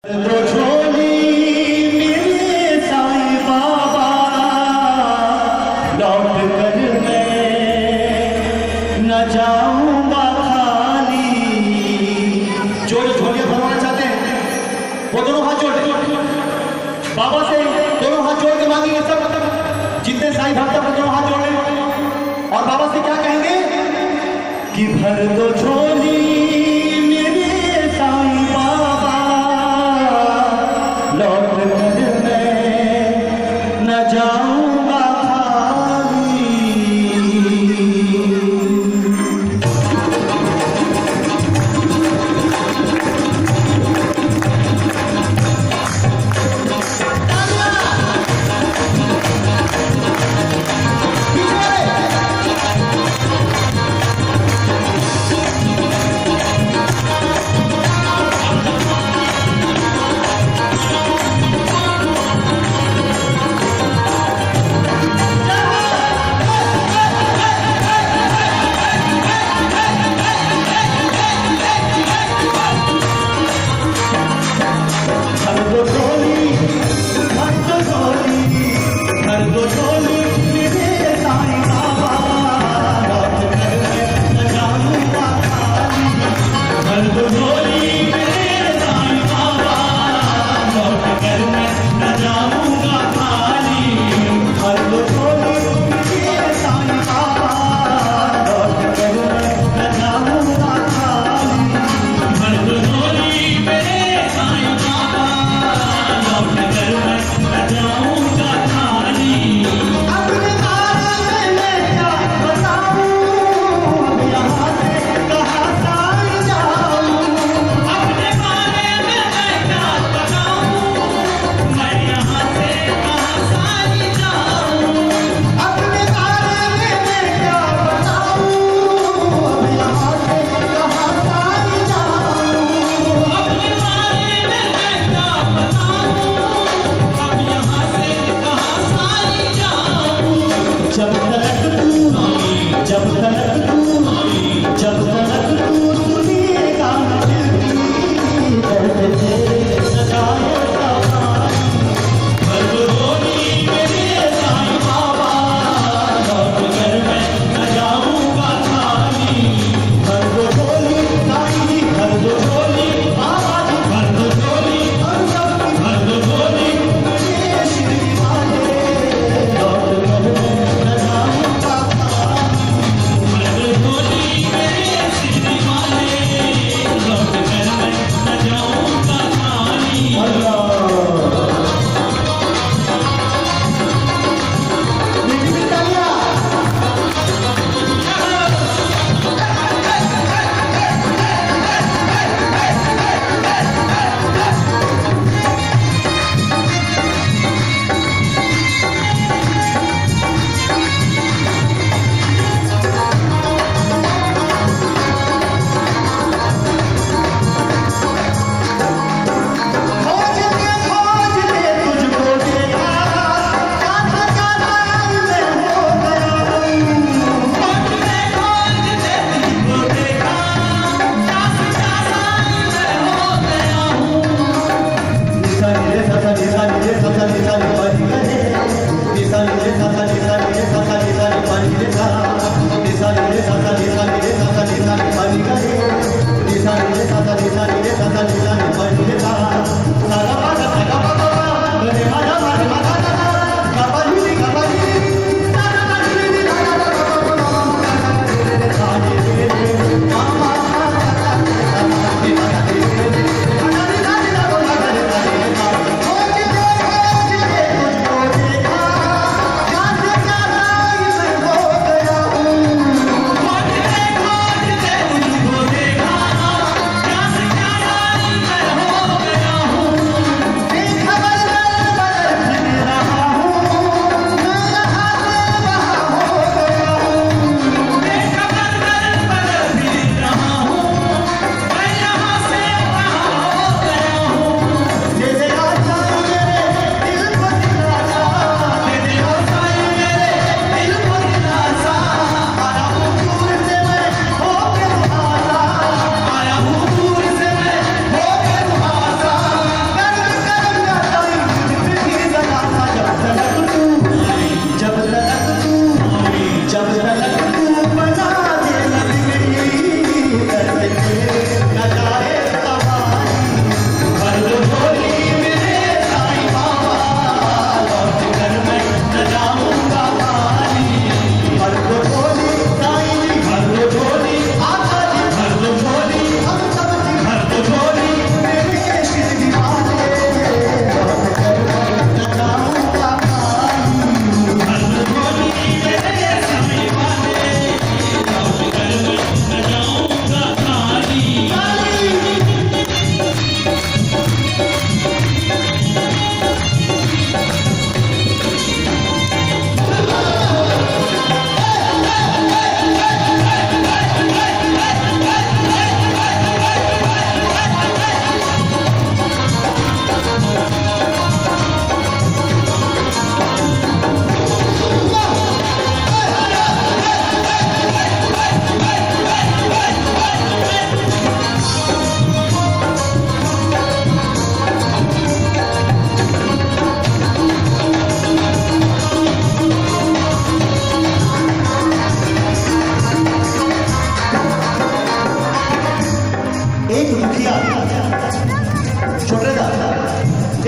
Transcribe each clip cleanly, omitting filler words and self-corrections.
तो झोली मेरे साईं बाबा, लौट कर मैं न जाऊंगा खाली। जो झोलियां भरवाना चाहते हैं वो दोनों हाथ जोड़ बाबा से, दोनों हाथ जोड़ के मांगेंगे सब। जितने साईं भक्त अपने दोनों हाथ जोड़ लें और बाबा से क्या कहेंगे कि भर दो झोली मेरे साईं बाबा, लौट कर मैं न जाऊंगा खाली।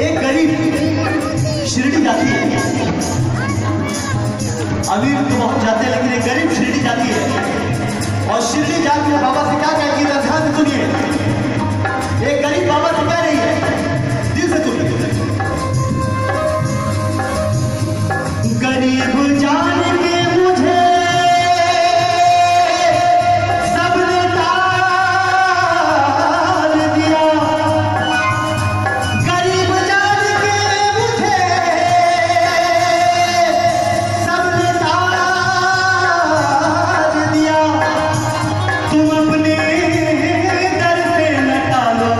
एक गरीब शिरडी जाती है, अमीर तो बहुत जाते हैं लेकिन एक गरीब शिरडी जाती है और शिरडी जाकर बाबा से क्या कहेगी, ध्यान से सुनिए। एक गरीब बाबा से कह रही है, दिल से सुनिए। गरीब जान के मुझे सबने तार दिया, गरीब जान के मुझे सबने तार दिया। तुम अपने दर से न टालो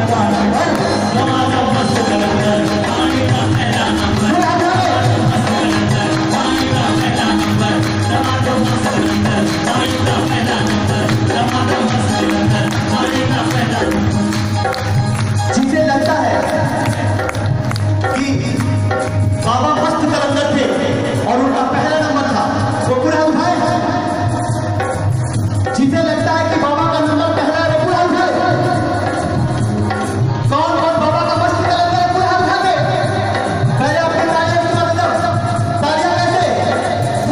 पहला नंबर हमारा मस्त कलंदर पानी का पहला नंबर पानी का पहला नंबर हमारा मस्त कलंदर पानी का पहला नंबर हमारा मस्त कलंदर पानी का पहला नंबर। जिसे लगता है कि बाबा मस्त कलंदर थे और उनका पहला नंबर था वो पूरा उठाए। जिसे लगता है कि बाबा का नंबर पहला है वो पूरा उठाए। कौन कौन बाबा का मस्त कलंदर है पूरा उठा दे। पहले अपने तालियां की मतलब तालियां कैसे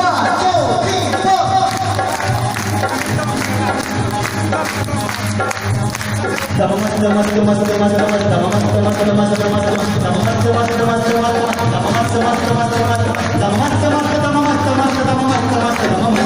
1 2 3 4। मस्त मस्त मस्त मस्त मस्त मस्त मस्त मस्त मस्त मस्त मस्त